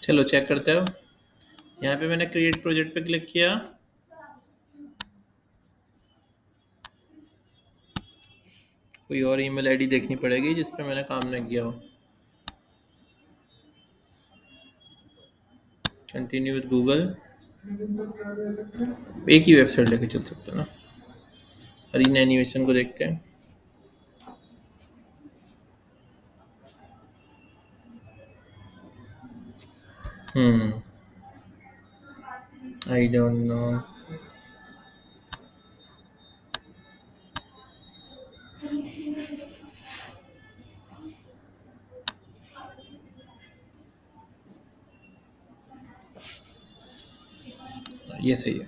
चलो चेक करते हो। यहाँ पे मैंने क्रिएट प्रोजेक्ट पे क्लिक किया। कोई और ईमेल आईडी देखनी पड़ेगी जिस पे मैंने काम नहीं किया हो। Continue with Google. एक ही वेबसाइट लेके चल सकते हो ना। अरीना एनिमेशन को देखते हैं। I don't know. ये सही है।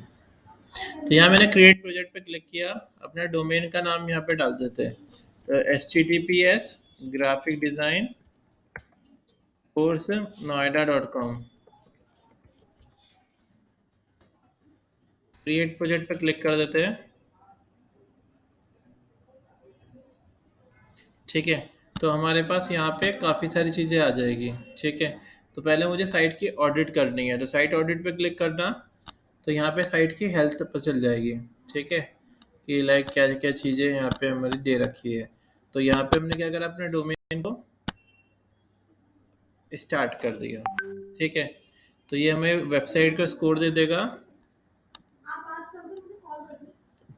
तो यहाँ मैंने क्रिएट प्रोजेक्ट पे क्लिक किया। अपना डोमेन का नाम यहाँ पे डाल देते हैं। तो https graphic design course noida.com। Create project पे क्लिक कर देते हैं। ठीक है। तो हमारे पास यहाँ पे काफ़ी सारी चीज़ें आ जाएगी। ठीक है। तो पहले मुझे साइट की ऑडिट करनी है, तो साइट ऑडिट पे क्लिक करना। तो यहाँ पे साइट की हेल्थ पता चल जाएगी। ठीक है, कि लाइक क्या क्या चीज़ें यहाँ पे हमारी दे रखी है। तो यहाँ पे हमने क्या करा, अपने डोमेन को स्टार्ट कर दिया। ठीक है। तो ये हमें वेबसाइट का स्कोर दे देगा।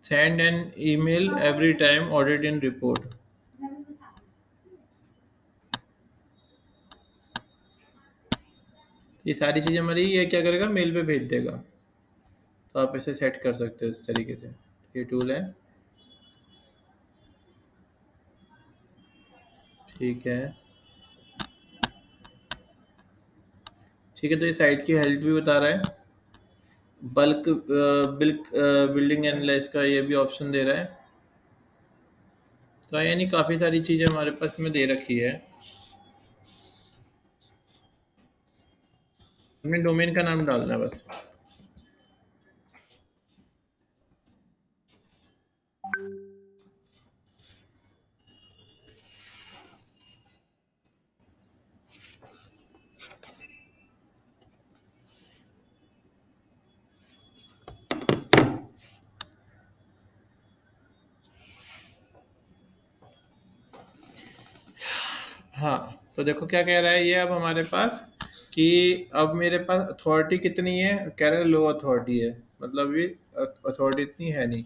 Send an email every time audit in report. ये सारी चीज़ें हमारी ये क्या करेगा, मेल पे भेज देगा। तो आप इसे सेट कर सकते हो इस तरीके से। ये टूल है। ठीक है। ठीक है। तो ये साइट की हेल्थ भी बता रहा है। बल्क बिल्क बिल्डिंग एनालाइज का ये भी ऑप्शन दे रहा है। तो यानी काफ़ी सारी चीज़ें हमारे पास में दे रखी है। हमने डोमेन का नाम डालना है बस। हाँ। तो देखो क्या कह रहा है ये अब हमारे पास, कि अब मेरे पास अथॉरिटी कितनी है, कह रहा है लो अथॉरिटी है। मतलब ये अथॉरिटी इतनी है नहीं।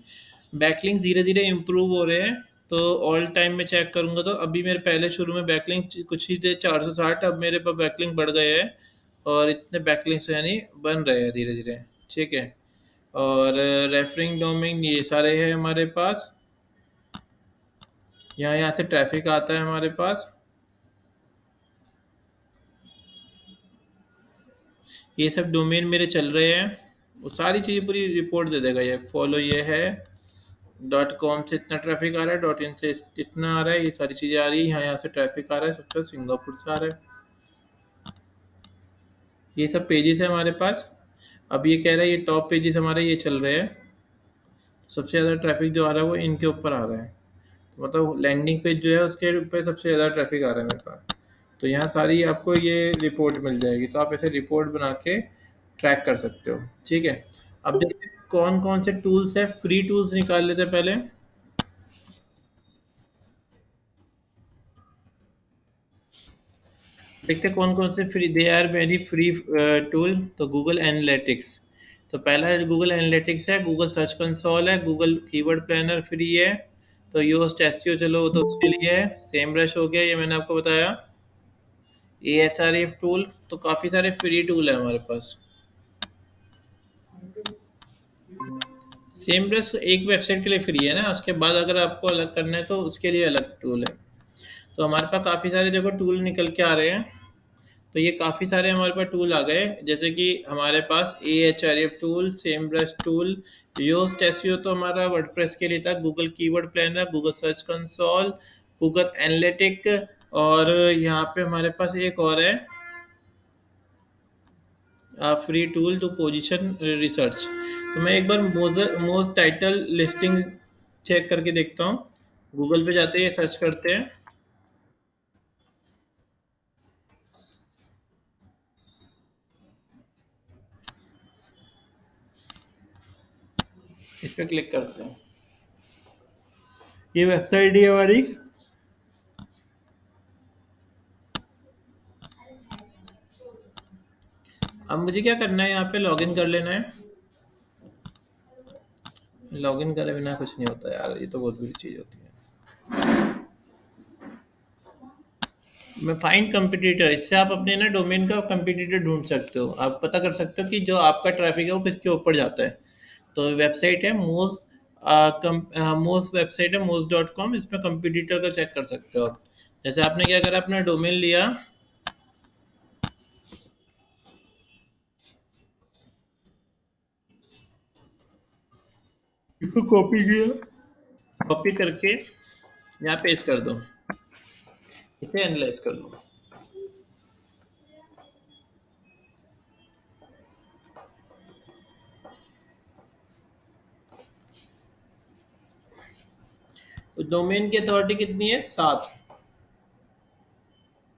बैकलिंक धीरे धीरे इम्प्रूव हो रहे हैं। तो ऑल टाइम में चेक करूंगा तो अभी मेरे पहले शुरू में बैकलिंक कुछ ही थे 460, अब मेरे पास बैकलिंक बढ़ गए हैं। और इतने बैकलिंक्स यानी बन रहे हैं धीरे धीरे। ठीक है। और रेफरिंग डोमेन ये सारे हैं हमारे पास। यहाँ यहाँ से ट्रैफिक आता है हमारे पास। ये सब डोमेन मेरे चल रहे हैं। वो सारी चीज़ें पूरी रिपोर्ट दे देगा ये। फॉलो ये है, डॉट कॉम से इतना ट्रैफिक आ रहा है, डॉट इन से इतना आ रहा है, ये सारी चीज़ें आ रही है। यहाँ यहाँ से ट्रैफिक आ रहा है, सबसे सिंगापुर से आ रहा है। ये सब पेजेस है हमारे पास। अब ये कह रहा है ये टॉप पेजेस हमारे ये चल रहे हैं। सबसे ज़्यादा ट्रैफिक जो आ रहा है वो इनके ऊपर आ रहा है। तो मतलब लैंडिंग पेज जो है उसके ऊपर सबसे ज़्यादा ट्रैफिक आ रहा है मेरे पास। तो यहाँ सारी आपको ये रिपोर्ट मिल जाएगी, तो आप ऐसे रिपोर्ट बना के ट्रैक कर सकते हो। ठीक है। अब देखते हैं कौन कौन से टूल्स है। फ्री टूल्स निकाल लेते हैं पहले। देखते हैं कौन कौन से free, they are very free tool. तो गूगल एनालिटिक्स। तो पहला है गूगल एनालिटिक्स है, गूगल सर्च कंसोल है, गूगल कीवर्ड प्लानर फ्री है। तो योस्ट एसईओ चलो वो तो उसके लिए है। सेम ब्रश हो गया, ये मैंने आपको बताया। AHRF tool. तो काफ़ी सारे फ्री टूल है हमारे पास। सेम ब्रश एक वेबसाइट के लिए फ्री है ना, उसके बाद अगर आपको अलग करना है तो उसके लिए अलग टूल है। तो हमारे पास काफ़ी सारे देखो टूल निकल के आ रहे हैं। तो ये काफ़ी सारे हमारे पास टूल आ गए, जैसे कि हमारे पास AHRF tool, Semrush tool, Yoast SEO तो हमारा वर्डप्रेस के लिए था, Google Keyword Planner, Google Search Console, Google analytic. और यहाँ पे हमारे पास एक और है, free tool to position research. तो मैं एक बार मोस्ट टाइटल लिस्टिंग चेक करके देखता हूँ। गूगल पे जाते हैं, सर्च करते हैं। इस पे क्लिक करते हैं। ये वेबसाइट है हमारी। अब मुझे क्या करना है, यहाँ पे लॉगिन कर लेना है। लॉगिन करे बिना कुछ नहीं होता यार, ये तो बहुत बुरी चीज़ होती है। मैं फाइंड कंपटीटर, इससे आप अपने ना डोमेन का कंपटीटर ढूंढ सकते हो। आप पता कर सकते हो कि जो आपका ट्रैफिक है वो किसके ऊपर जाता है। तो वेबसाइट है मोज, मोज वेबसाइट है moz.com। इसमें कंपटीटर का चेक कर सकते हो आप। जैसे आपने क्या करा, अपना डोमेन लिया, इसको कॉपी किया, कॉपी करके यहाँ पेस्ट कर दो, इसे एनालाइज कर लो। तो डोमेन की अथॉरिटी कितनी है, 7।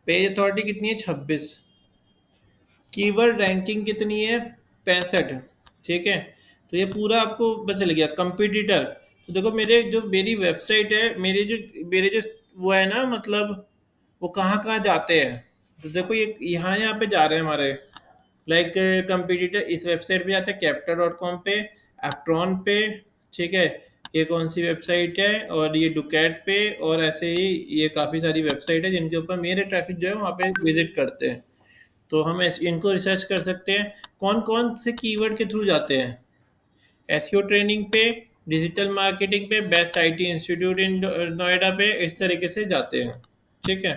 पेज अथॉरिटी कितनी है, 26। कीवर्ड रैंकिंग कितनी है, 65। ठीक है। तो ये पूरा आपको पता चल गया। कंपटीटर, तो देखो मेरे जो मेरी वेबसाइट है, मेरे जो वो है ना, मतलब वो कहाँ कहाँ जाते हैं। तो देखो ये यहाँ यहाँ पे जा रहे हैं हमारे। लाइक कंपटीटर इस वेबसाइट पे जाते हैं, कैप्टा.com पे, एप्ट्रॉन पे। ठीक है। ये कौन सी वेबसाइट है, और ये डुकैट पे, और ऐसे ही ये काफ़ी सारी वेबसाइट है जिनके ऊपर मेरे ट्रैफिक जो है वहाँ पे विजिट करते हैं। तो हम इनको रिसर्च कर सकते हैं, कौन कौन से कीवर्ड के थ्रू जाते हैं। एसईओ ट्रेनिंग पे, डिजिटल मार्केटिंग पे, best IT institute in Noida पे, इस तरीके से जाते हैं। ठीक है।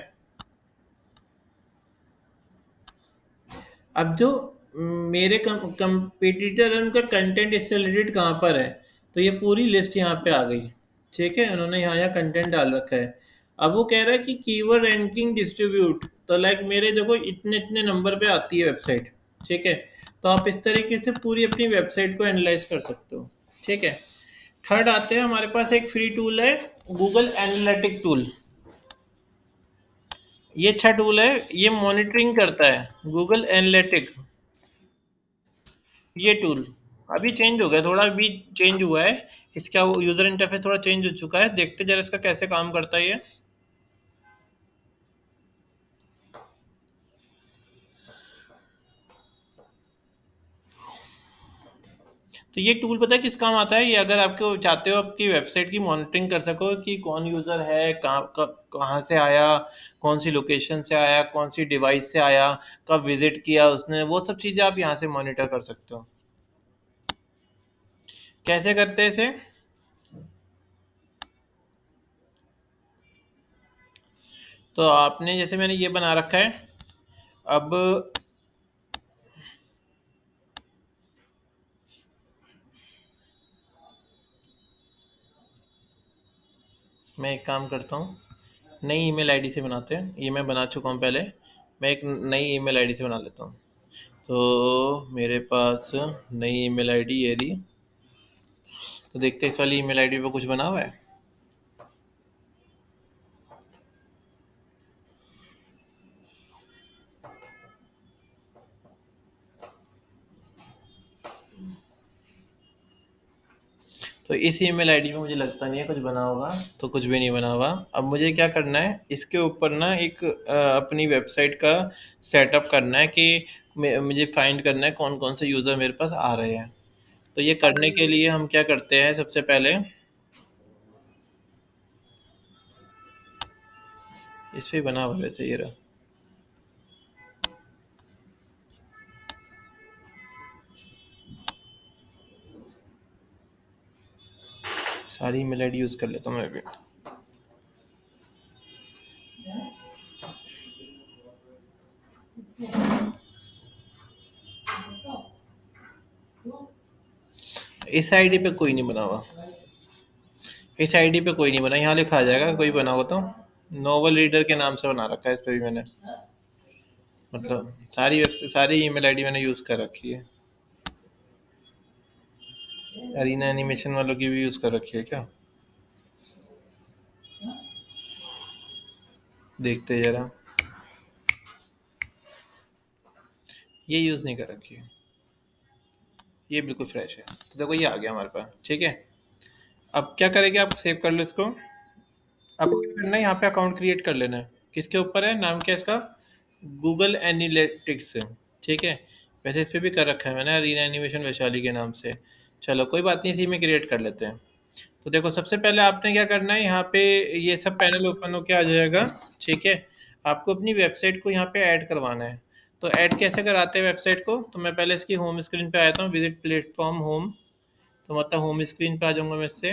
अब जो मेरे कंपटीटर है उनका कंटेंट इससे रिलेटेड कहाँ पर है, तो ये पूरी लिस्ट यहाँ पे आ गई। ठीक है, उन्होंने यहाँ यहाँ कंटेंट डाल रखा है। अब वो कह रहा है कि कीवर्ड रैंकिंग डिस्ट्रीब्यूट, तो लाइक मेरे देखो इतने इतने नंबर पे आती है वेबसाइट। ठीक है। तो आप इस तरीके से पूरी अपनी वेबसाइट को एनालाइज कर सकते हो। ठीक है। थर्ड आते हैं, हमारे पास एक फ्री टूल है, गूगल एनालिटिक टूल। ये अच्छा टूल है, ये मॉनिटरिंग करता है, गूगल एनालिटिक। ये टूल अभी चेंज हो गया, थोड़ा अभी चेंज हुआ है। इसका वो यूजर इंटरफेस थोड़ा चेंज हो चुका है, देखते जरा इसका कैसे काम करता है ये। तो ये टूल पता है किस काम आता है, ये अगर आपको चाहते हो आपकी वेबसाइट की मॉनिटरिंग कर सको कि कौन यूज़र है, कहाँ से आया, कौन सी लोकेशन से आया, कौन सी डिवाइस से आया, कब विजिट किया उसने, वो सब चीज़ें आप यहाँ से मॉनिटर कर सकते हो। कैसे करते हैं इसे, तो आपने जैसे मैंने ये बना रखा है। अब मैं एक काम करता हूँ, नई ईमेल आईडी से बनाते हैं, ये मैं बना चुका हूँ पहले। मैं एक नई ईमेल आईडी से बना लेता हूँ। तो मेरे पास नई ईमेल आईडी ये रही। तो देखते हैं इस वाली ईमेल आईडी पे कुछ बना हुआ है। तो इस ईमेल आईडी पे मुझे लगता नहीं है कुछ बना होगा, तो कुछ भी नहीं बना हुआ। अब मुझे क्या करना है, इसके ऊपर ना एक अपनी वेबसाइट का सेटअप करना है कि मुझे फाइंड करना है कौन कौन से यूज़र मेरे पास आ रहे हैं। तो ये करने के लिए हम क्या करते हैं, सबसे पहले इस पे बना हुआ वैसे ये रहा। सारी ईमेल आईडी यूज़ कर लेता हूँ मैं भी। इस आईडी पे कोई नहीं बना हुआ, इस आईडी पे कोई नहीं बना, यहाँ लिखा आ जाएगा कोई बना हो तो। नोवल रीडर के नाम से बना रखा है इस पे भी मैंने, मतलब सारी ईमेल आईडी मैंने यूज़ कर रखी है। अरीना एनिमेशन वालों की भी यूज़ कर रखी है क्या, देखते हैं जरा। ये यूज़ नहीं कर रखी है। ये बिल्कुल फ्रेश है। तो देखो ये आ गया हमारे पास, ठीक है। अब क्या करेंगे, आप सेव कर लो इसको। आपको क्या करना है, यहाँ पे अकाउंट क्रिएट कर लेना है। किसके ऊपर है, नाम क्या है इसका, गूगल एनालिटिक्स से, ठीक है। वैसे इस पे भी कर रखा है मैंने, रीना एनिमेशन वैशाली के नाम से। चलो कोई बात नहीं, इसी में क्रिएट कर लेते हैं। तो देखो सबसे पहले आपने क्या करना है, यहाँ पे ये सब पैनल ओपन होके आ जाएगा, ठीक है। आपको अपनी वेबसाइट को यहाँ पे ऐड करवाना है। तो ऐड कैसे कराते हैं वेबसाइट को, तो मैं पहले इसकी होम स्क्रीन पे आया था, विजिट प्लेटफॉर्म होम। तो मतलब होम स्क्रीन पे आ जाऊंगा मैं इससे।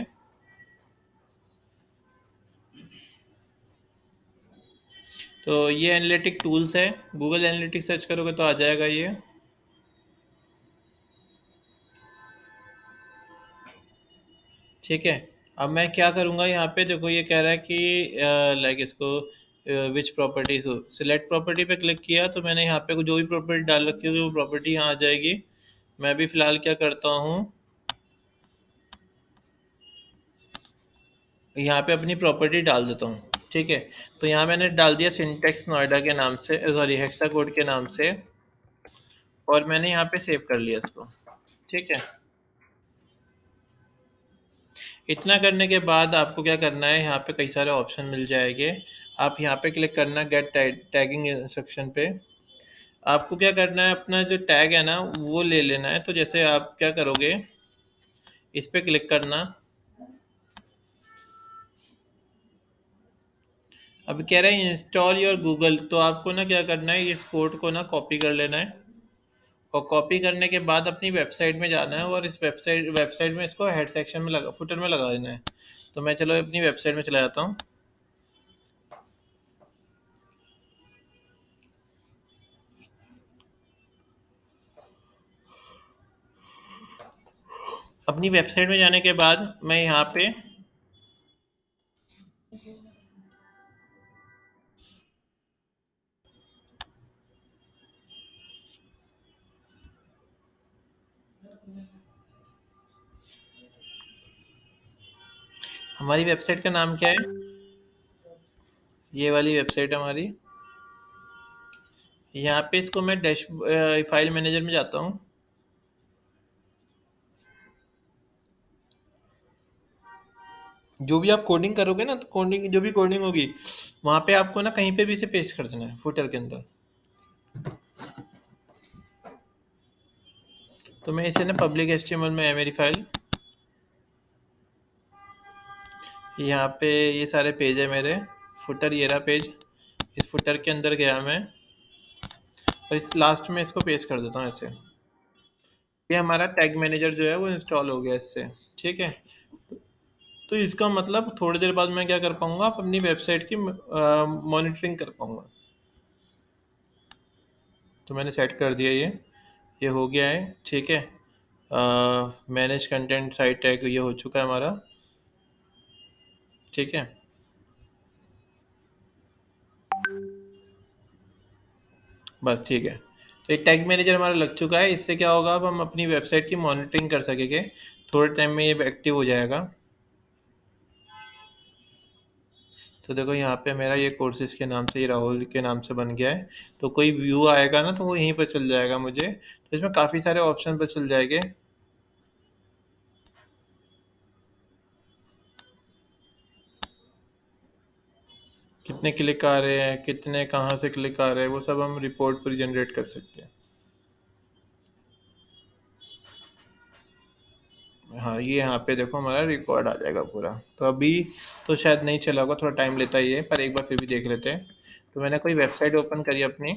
तो ये एनालिटिक टूल्स है, गूगल एनालिटिक्स सर्च करोगे तो आ जाएगा ये, ठीक है। अब मैं क्या करूँगा, यहाँ पे देखो ये कह रहा है कि लाइक इसको विच प्रॉपर्टीज, सिलेक्ट प्रॉपर्टी पे क्लिक किया तो मैंने यहाँ पे जो भी प्रॉपर्टी डाल रखी होगी वो प्रॉपर्टी यहाँ आ जाएगी। मैं भी फिलहाल क्या करता हूँ, यहाँ पे अपनी प्रॉपर्टी डाल देता हूँ, ठीक है। तो यहाँ मैंने डाल दिया सिंटेक्स नोएडा के नाम से, सॉरी हेक्सा कोड के नाम से। और मैंने यहाँ पे सेव कर लिया इसको, ठीक है। इतना करने के बाद आपको क्या करना है, यहाँ पे कई सारे ऑप्शन मिल जाएंगे। आप यहाँ पे क्लिक करना गेट टैगिंग इंस्ट्रक्शन पे। आपको क्या करना है, अपना जो टैग है ना वो ले लेना है। तो जैसे आप क्या करोगे, इस पे क्लिक करना। अब कह रहा है इंस्टॉल योर गूगल, तो आपको ना क्या करना है, इस कोड को ना कॉपी कर लेना है। और कॉपी करने के बाद अपनी वेबसाइट में जाना है, और इस वेबसाइट में इसको हेड सेक्शन में लगा, फुटर में लगा देना है। तो मैं चलो अपनी वेबसाइट में चला जाता हूँ। अपनी वेबसाइट में जाने के बाद मैं यहाँ पे हमारी वेबसाइट का नाम क्या है, ये वाली वेबसाइट हमारी। यहाँ पे इसको मैं डैश फाइल मैनेजर में जाता हूँ। जो भी आप कोडिंग करोगे ना, तो कोडिंग जो भी कोडिंग होगी वहाँ पे आपको ना कहीं पे भी इसे पेस्ट कर देना है फुटर के अंदर। तो मैं इसे ना पब्लिक एचटीएमएल में है मेरी फाइल। यहाँ पे ये सारे पेज है मेरे, फुटर ये रहा पेज। इस फुटर के अंदर गया मैं, और इस लास्ट में इसको पेस्ट कर देता हूँ ऐसे। ये हमारा टैग मैनेजर जो है वो इंस्टॉल हो गया इससे, ठीक है। तो इसका मतलब थोड़ी देर बाद मैं क्या कर पाऊंगा, आप अपनी वेबसाइट की मॉनिटरिंग कर पाऊंगा। तो मैंने सेट कर दिया ये हो गया है, ठीक है। मैनेज कंटेंट साइट टैग ये हो चुका है हमारा, ठीक है। बस ठीक है। तो एक टैग मैनेजर हमारा लग चुका है। इससे क्या होगा, अब हम अपनी वेबसाइट की मॉनिटरिंग कर सकेंगे। थोड़े टाइम में ये एक्टिव हो जाएगा। तो देखो यहाँ पे मेरा ये कोर्सेज के नाम से, ये राहुल के नाम से बन गया है। तो कोई व्यू आएगा ना तो वो यहीं पर चल जाएगा मुझे। तो इसमें काफ़ी सारे ऑप्शन पर चल जाएंगे। कितने क्लिक आ रहे हैं, कितने कहाँ से क्लिक आ रहे हैं, वो सब हम रिपोर्ट पर जनरेट कर सकते हैं। हाँ ये यहाँ पे देखो हमारा रिकॉर्ड आ जाएगा पूरा। तो अभी तो शायद नहीं चला होगा, थोड़ा टाइम लेता ही है, पर एक बार फिर भी देख लेते हैं। तो मैंने कोई वेबसाइट ओपन करी अपनी।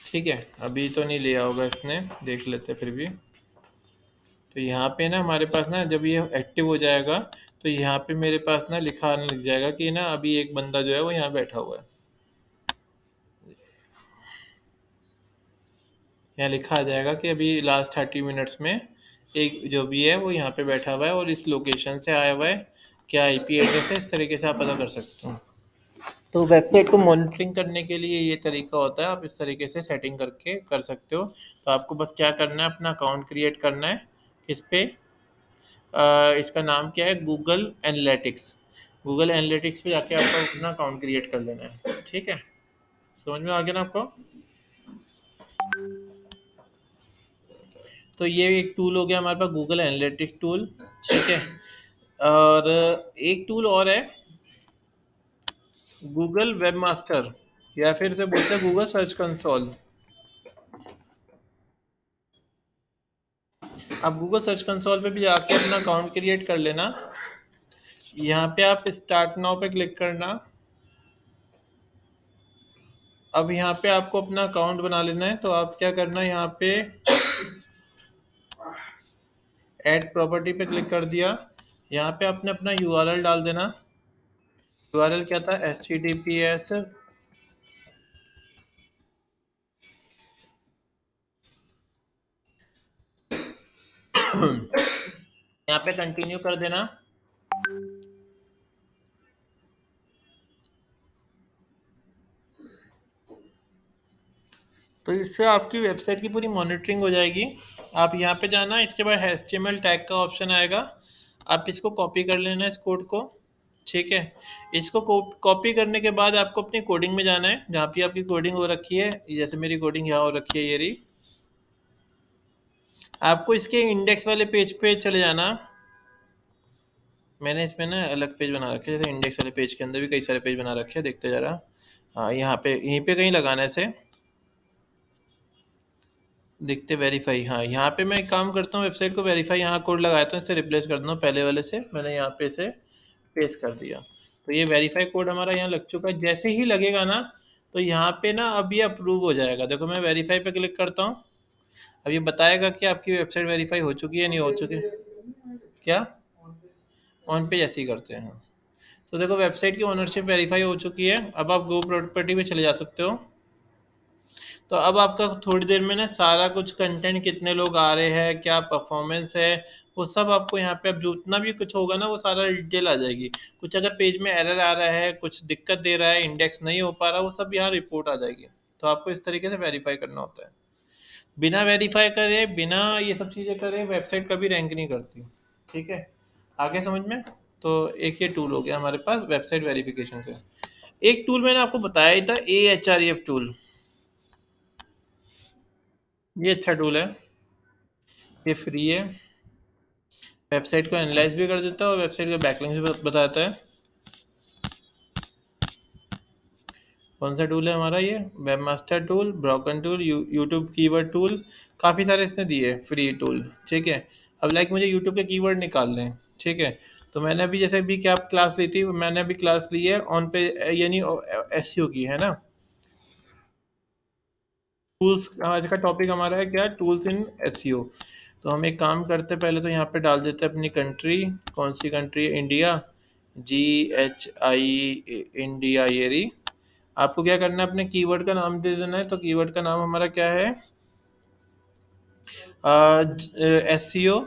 ठीक है, अभी तो नहीं लिया होगा इसने, देख लेते हैं फिर भी। तो यहाँ पे ना हमारे पास ना जब ये एक्टिव हो जाएगा, तो यहाँ पे मेरे पास ना लिखा आने लग जाएगा कि ना अभी एक बंदा जो है वो यहाँ बैठा हुआ है। यहाँ लिखा आ जाएगा कि अभी लास्ट 30 मिनट्स में एक जो भी है वो यहाँ पे बैठा हुआ है और इस लोकेशन से आया हुआ है, क्या आईपी एड्रेस है, इस तरीके से आप पता कर सकते हो। तो वेबसाइट को मॉनिटरिंग करने के लिए ये तरीका होता है, आप इस तरीके से सेटिंग करके कर सकते हो। तो आपको बस क्या करना है, अपना अकाउंट क्रिएट करना है। इस पे इसका नाम क्या है, गूगल एनालिटिक्स। गूगल एनालिटिक्स पे जाके आपको अपना अकाउंट क्रिएट कर लेना है, ठीक है। समझ में आ गया ना आपको? तो ये एक टूल हो गया हमारे पास, गूगल एनालिटिक्स टूल। ठीक है। और एक टूल और है, गूगल वेब मास्टर, या फिर इसे बोलते हैं गूगल सर्च कंसोल। आप गूगल सर्च कंसोल पे भी जाके अपना अकाउंट क्रिएट कर लेना। यहाँ पे आप स्टार्ट नाउ पे क्लिक करना। अब यहाँ पे आपको अपना अकाउंट बना लेना है, तो आप क्या करना है, यहाँ पे ऐड प्रॉपर्टी पे क्लिक कर दिया। यहाँ पे आपने अपना यूआरएल डाल देना। यूआरएल क्या था, HTTPS। यहाँ पे कंटिन्यू कर देना। तो इससे आपकी वेबसाइट की पूरी मॉनिटरिंग हो जाएगी। आप यहाँ पे जाना, इसके बाद HTML टैग का ऑप्शन आएगा, आप इसको कॉपी कर लेना इस कोड को। ठीक है। इसको कॉपी करने के बाद आपको अपनी कोडिंग में जाना है, जहाँ पे आपकी कोडिंग हो रखी है। जैसे मेरी कोडिंग यहाँ हो रखी है, ये रही। आपको इसके इंडेक्स वाले पेज पे चले जाना। मैंने इसमें ना अलग पेज बना रखे हैं, जैसे इंडेक्स वाले पेज के अंदर भी कई सारे पेज बना रखे हैं, देखते जा रहा। हाँ, यहाँ पे यहीं पे कहीं लगाना है इसे। दिखते वेरीफाई, हाँ यहाँ पे मैं एक काम करता हूँ, वेबसाइट को वेरीफाई यहाँ कोड लगाया था, इसे रिप्लेस कर दूँ पहले वाले से। मैंने यहाँ पे इसे पेस्ट कर दिया। तो ये वेरीफाई कोड हमारा यहाँ लग चुका है। जैसे ही लगेगा ना, तो यहाँ पे ना अब ये अप्रूव हो जाएगा। देखो मैं वेरीफाई पे क्लिक करता हूँ, अब ये बताएगा कि आपकी वेबसाइट वेरीफाई हो चुकी है, नहीं हो चुकी। क्या ऑन पे जैसे ही करते हैं? तो देखो वेबसाइट की ओनरशिप वेरीफाई हो चुकी है। अब आप गो प्रॉपर्टी पे चले जा सकते हो। तो अब आपका थोड़ी देर में ना सारा कुछ कंटेंट, कितने लोग आ रहे हैं, क्या परफॉर्मेंस है, वो सब आपको यहाँ पे, अब जितना भी कुछ होगा ना वो सारा डिटेल आ जाएगी। कुछ अगर पेज में एरर आ रहा है, कुछ दिक्कत दे रहा है, इंडेक्स नहीं हो पा रहा, वो सब यहाँ रिपोर्ट आ जाएगी। तो आपको इस तरीके से वेरीफाई करना होता है। बिना वेरीफाई करे, बिना ये सब चीज़ें करे, वेबसाइट कभी रैंक नहीं करती। ठीक है, आगे समझ में? तो एक ये टूल हो गया हमारे पास वेबसाइट वेरिफिकेशन का। एक टूल मैंने आपको बताया ही था, AHREF टूल। ये अच्छा टूल है, ये फ्री है। वेबसाइट को एनालाइज भी कर देता है और वेबसाइट का बैकलिंक्स भी बताता है। कौन सा टूल है हमारा ये? Web master tool, broken tool, YouTube keyword tool, काफ़ी सारे इसने दिए फ्री टूल। ठीक है। अब लाइक मुझे यूट्यूब के कीवर्ड निकालने हैं। ठीक है। तो मैंने अभी जैसे भी क्या क्लास ली थी, मैंने अभी क्लास ली है ऑन पे, यानी SEO की है ना। टूल्स, आज का टॉपिक हमारा है क्या, टूल्स इन SEO। तो हम एक काम करते हैं, पहले तो यहाँ पे डाल देते हैं अपनी कंट्री। कौन सी कंट्री है? इंडिया। GHI इंडिया, ये रही। आपको क्या करना है, अपने कीवर्ड का नाम दे देना है। तो कीवर्ड का नाम हमारा क्या है? SEO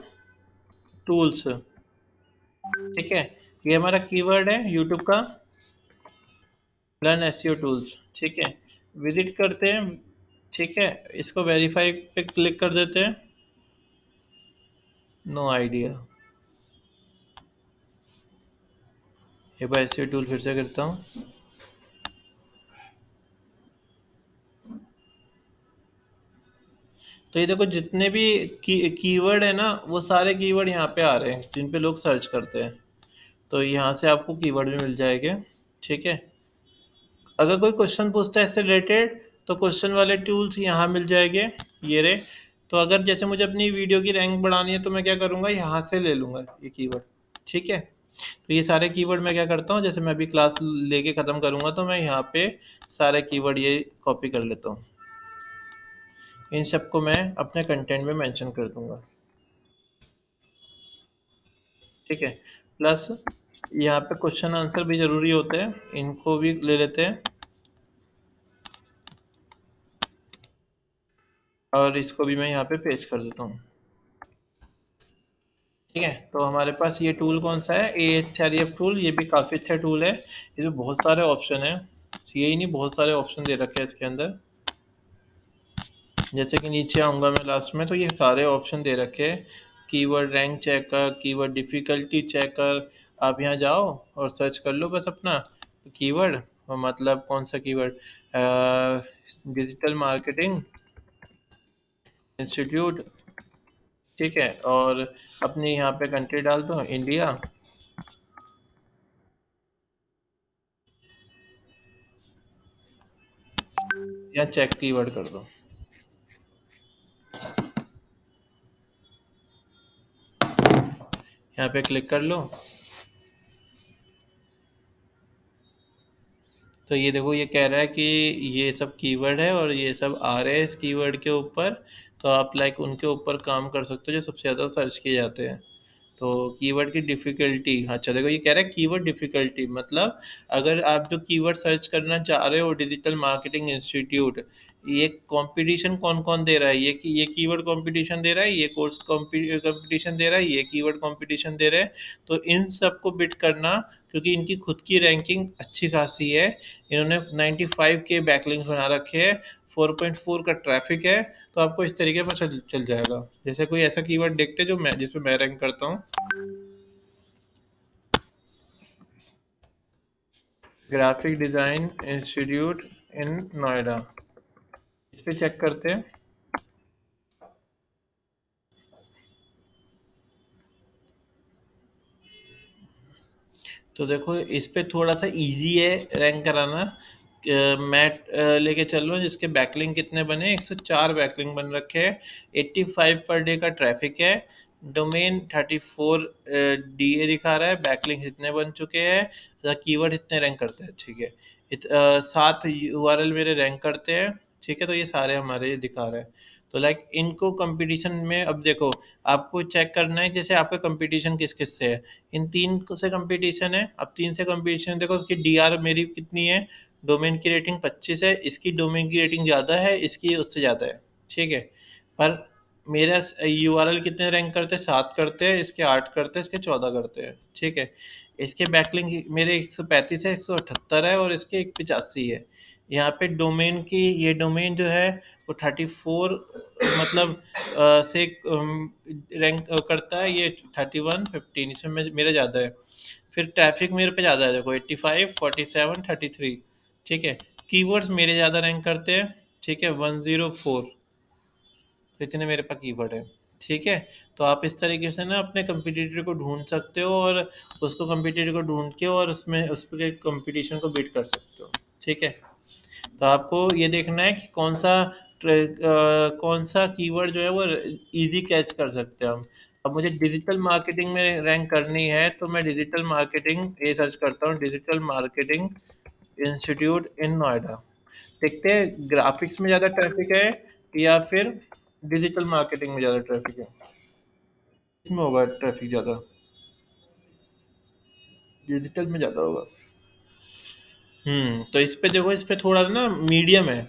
tools. ठीक है। ये हमारा कीवर्ड है यूट्यूब का, लर्न SEO टूल्स। ठीक है। विजिट करते हैं। ठीक है। इसको वेरीफाई पे क्लिक कर देते हैं। No idea. एक बार SEO टूल फिर से करता हूँ। तो ये देखो जितने भी कीवर्ड है ना, वो सारे कीवर्ड यहाँ पे आ रहे हैं जिन पे लोग सर्च करते हैं। तो यहाँ से आपको कीवर्ड भी मिल जाएंगे। ठीक है। अगर कोई क्वेश्चन पूछता है इससे रिलेटेड, तो क्वेश्चन वाले टूल्स यहाँ मिल जाएंगे, ये रहे। तो अगर जैसे मुझे अपनी वीडियो की रैंक बढ़ानी है, तो मैं क्या करूँगा, यहाँ से ले लूँगा ये कीवर्ड। ठीक है। तो ये सारे कीवर्ड मैं क्या करता हूँ, जैसे मैं अभी क्लास लेके ख़त्म करूँगा, तो मैं यहाँ पे सारे कीवर्ड ये कॉपी कर लेता हूँ। इन सबको मैं अपने कंटेंट में मेंशन कर दूंगा। ठीक है। प्लस यहाँ पे क्वेश्चन आंसर भी ज़रूरी होते हैं, इनको भी ले लेते हैं और इसको भी मैं यहाँ पे पेस्ट कर देता हूँ। ठीक है। तो हमारे पास ये टूल कौन सा है, AHREF टूल। ये भी काफ़ी अच्छा टूल है, इसमें बहुत सारे ऑप्शन है। यही नहीं, बहुत सारे ऑप्शन दे रखे हैं इसके अंदर। जैसे कि नीचे आऊँगा मैं लास्ट में, तो ये सारे ऑप्शन दे रखे हैं। Keyword rank checker, keyword difficulty checker. आप यहाँ जाओ और सर्च कर लो बस अपना कीवर्ड, मतलब कौन सा कीवर्ड, डिजिटल मार्केटिंग इंस्टीट्यूट, ठीक है, और अपनी यहाँ पे कंट्री डाल दो इंडिया, या चेक कीवर्ड कर दो। यहाँ पे क्लिक कर लो। तो ये देखो ये कह रहा है कि ये सब कीवर्ड है और ये सब आ रहे हैं इस कीवर्ड के ऊपर, तो आप लाइक उनके ऊपर काम कर सकते हो जो सबसे ज़्यादा सर्च किए जाते हैं। तो कीवर्ड की डिफ़िकल्टी, अच्छा देखो ये कह रहा है कीवर्ड डिफ़िकल्टी, मतलब अगर आप जो कीवर्ड सर्च करना चाह रहे हो डिजिटल मार्केटिंग इंस्टीट्यूट, ये कंपटीशन कौन-कौन दे रहा है, ये कीवर्ड कंपटीशन दे रहा है, ये कोर्स कंपटीशन दे रहा है, ये कीवर्ड कंपटीशन दे रहा है। तो इन सबको बिट करना, क्योंकि इनकी खुद की रैंकिंग अच्छी खासी है, इन्होंने 95 के बैकलिंक्स बना रखे हैं, 4.4 का ट्रैफिक है, तो आपको इस तरीके पर चल चल जाएगा। जैसे कोई ऐसा कीवर्ड देखते हैं जो मैं जिस पे मैं रैंक करता हूँ, graphic design institute in Noida, इस पे चेक करते हैं। तो देखो इस पे थोड़ा सा इजी है रैंक कराना। मैं लेके चल रहा हूँ जिसके बैकलिंक कितने बने, 104 बैकलिंक बन रखे हैं, 85 पर डे का ट्रैफिक है, डोमेन 34 डीए दिखा रहा है, बैकलिंक इतने बन चुके हैं, कीवर्ड इतने रैंक करते हैं, ठीक है, 7 यूआरएल मेरे रैंक करते हैं, ठीक है, तो ये सारे हमारे दिखा रहे हैं। तो लाइक इनको कंपटीशन में, अब देखो आपको चेक करना है जैसे आपका कंपटीशन किस किस से है। इन 3 से कंपटीशन है, अब 3 से कंपटीशन देखो उसकी डीआर मेरी कितनी है, डोमेन की रेटिंग 25 है, इसकी डोमेन की रेटिंग ज़्यादा है, इसकी उससे ज़्यादा है, ठीक है। पर मेरा यूआरएल कितने रैंक करते हैं, 7 करते हैं, इसके 8 करते हैं, इसके 14 करते हैं, ठीक है। इसके बैकलिंक मेरे 135 है, 178 है, और इसके 85 है। यहाँ पे डोमेन की, ये डोमेन जो है वो 34 मतलब से रैंक करता है, ये 31 15, इसमें मेरा ज़्यादा है। फिर ट्रैफिक मेरे पे ज़्यादा है देखो, 85 47 33, ठीक है। कीवर्ड्स मेरे ज़्यादा रैंक करते हैं, ठीक है, 104, तो इतने मेरे पास कीवर्ड है, ठीक है। तो आप इस तरीके से ना अपने कंपटीटर को ढूंढ सकते हो, और उसको कंपटीटर को ढूंढ के और उसमें उस पर कंपटीशन को बीट कर सकते हो, ठीक है। तो आपको ये देखना है कि कौन सा कीवर्ड जो है वो इजी कैच कर सकते हैं हम। अब मुझे डिजिटल मार्केटिंग में रैंक करनी है, तो मैं डिजिटल मार्केटिंग ये सर्च करता हूँ, digital marketing institute in Noida. देखते हैं ग्राफिक्स में ज़्यादा ट्रैफिक है या फिर डिजिटल मार्केटिंग में ज़्यादा ट्रैफिक है। इसमें होगा ट्रैफिक ज़्यादा, डिजिटल में ज़्यादा होगा। तो इस पे देखो, इस पे थोड़ा ना मीडियम है,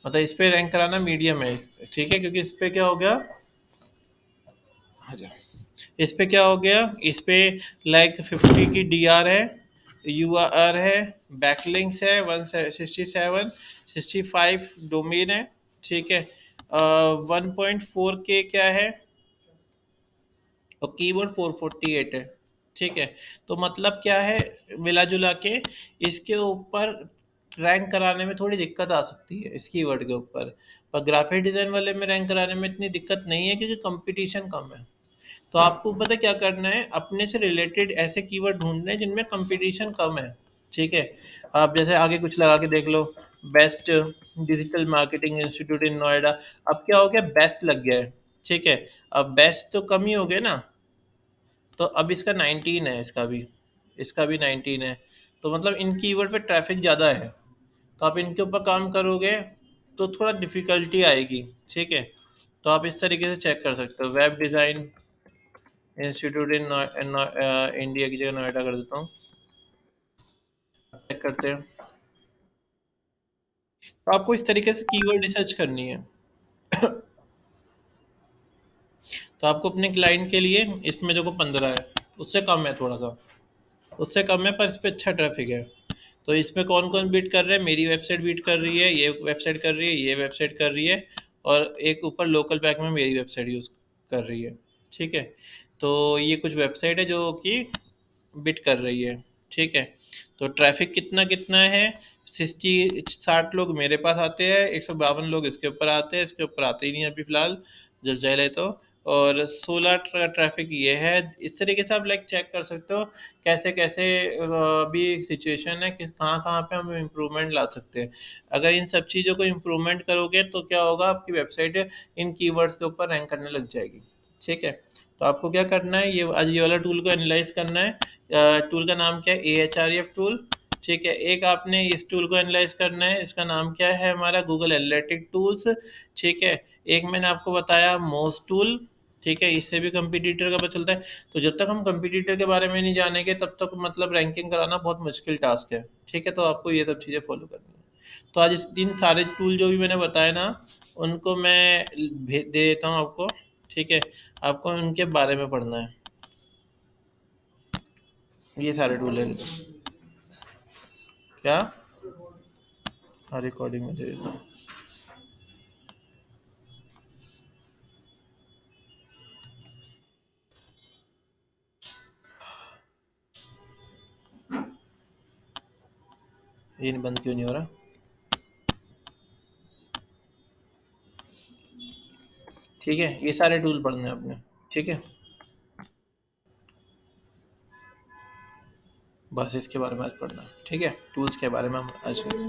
मतलब इस पे रैंक कराना मीडियम है इस पे, ठीक है, क्योंकि इस पे क्या हो गया, अच्छा, इस पे क्या हो गया, इस पे लाइक 50 की डीआर है, यूआर है, बैकलिंक्स है 167, 65 डोमेन है, ठीक है, 1.4 के क्या है, और कीवर्ड 448 है, ठीक है। तो मतलब क्या है, मिला जुला के इसके ऊपर रैंक कराने में थोड़ी दिक्कत आ सकती है इस कीवर्ड के ऊपर, पर ग्राफिक डिज़ाइन वाले में रैंक कराने में इतनी दिक्कत नहीं है क्योंकि कंपटीशन कम है। तो आपको पता है क्या करना है, अपने से रिलेटेड ऐसे कीवर्ड ढूंढने हैं जिनमें कंपटीशन कम है, ठीक है। आप जैसे आगे कुछ लगा के देख लो, best digital marketing institute in Noida, अब क्या हो गया, बेस्ट लग गया है, ठीक है। अब बेस्ट तो कम ही हो गया ना, तो अब इसका 19 है, इसका भी 19 है, तो मतलब इन कीवर्ड पे ट्रैफिक ज़्यादा है, तो आप इनके ऊपर काम करोगे तो थोड़ा डिफ़िकल्टी आएगी, ठीक है। तो आप इस तरीके से चेक कर सकते हो, web design institute in India की जगह नोएडा कर देता हूँ, चेक करते हैं। तो आपको इस तरीके से कीवर्ड रिसर्च करनी है। तो आपको अपने क्लाइंट के लिए इसमें देखो 15 है, उससे कम है थोड़ा सा, उससे कम है, पर इस पे अच्छा ट्रैफिक है। तो इसमें कौन कौन बीट कर रहा है, मेरी वेबसाइट बीट कर रही है, ये वेबसाइट कर रही है, ये वेबसाइट कर रही है, और एक ऊपर लोकल पैक में मेरी वेबसाइट यूज़ कर रही है, ठीक है। तो ये कुछ वेबसाइट है जो कि बिट कर रही है। ठीक है। तो ट्रैफिक कितना कितना है, 60 लोग मेरे पास आते हैं, 152 लोग इसके ऊपर आते हैं, इसके ऊपर आते ही नहीं अभी फिलहाल जब जाए तो। और 16 ट्रैफिक ये है। इस तरीके से आप लाइक चेक कर सकते हो कैसे कैसे अभी सिचुएशन है, किस कहाँ कहाँ पे हम इम्प्रूवमेंट ला सकते हैं। अगर इन सब चीज़ों को इम्प्रूवमेंट करोगे तो क्या होगा, आपकी वेबसाइट इन कीवर्ड्स के ऊपर रैंक करने लग जाएगी। ठीक है। तो आपको क्या करना है, ये आज ये वाला टूल को एनालाइज करना है। टूल का नाम क्या है, AHREF टूल। ठीक है। एक आपने इस टूल को एनालाइज करना है, इसका नाम क्या है हमारा, गूगल एनालिटिक टूल्स। ठीक है। एक मैंने आपको बताया मोज टूल। ठीक है, इससे भी कंपटीटर का पता चलता है। तो जब तक हम कंपटीटर के बारे में नहीं जानेंगे तब तक मतलब रैंकिंग कराना बहुत मुश्किल टास्क है। ठीक है, तो आपको ये सब चीज़ें फॉलो करनी है। तो आज इस दिन सारे टूल जो भी मैंने बताए ना, उनको मैं दे देता हूँ आपको। ठीक है, आपको उनके बारे में पढ़ना है। ये सारे टूल है। क्या? हाँ, रिकॉर्डिंग में दे देता हूँ। ये बंद क्यों नहीं हो रहा? ठीक है, ये सारे टूल पढ़ने हैं आपने। ठीक है, बस इसके बारे में आज पढ़ना है। ठीक है, टूल्स के बारे में हम आज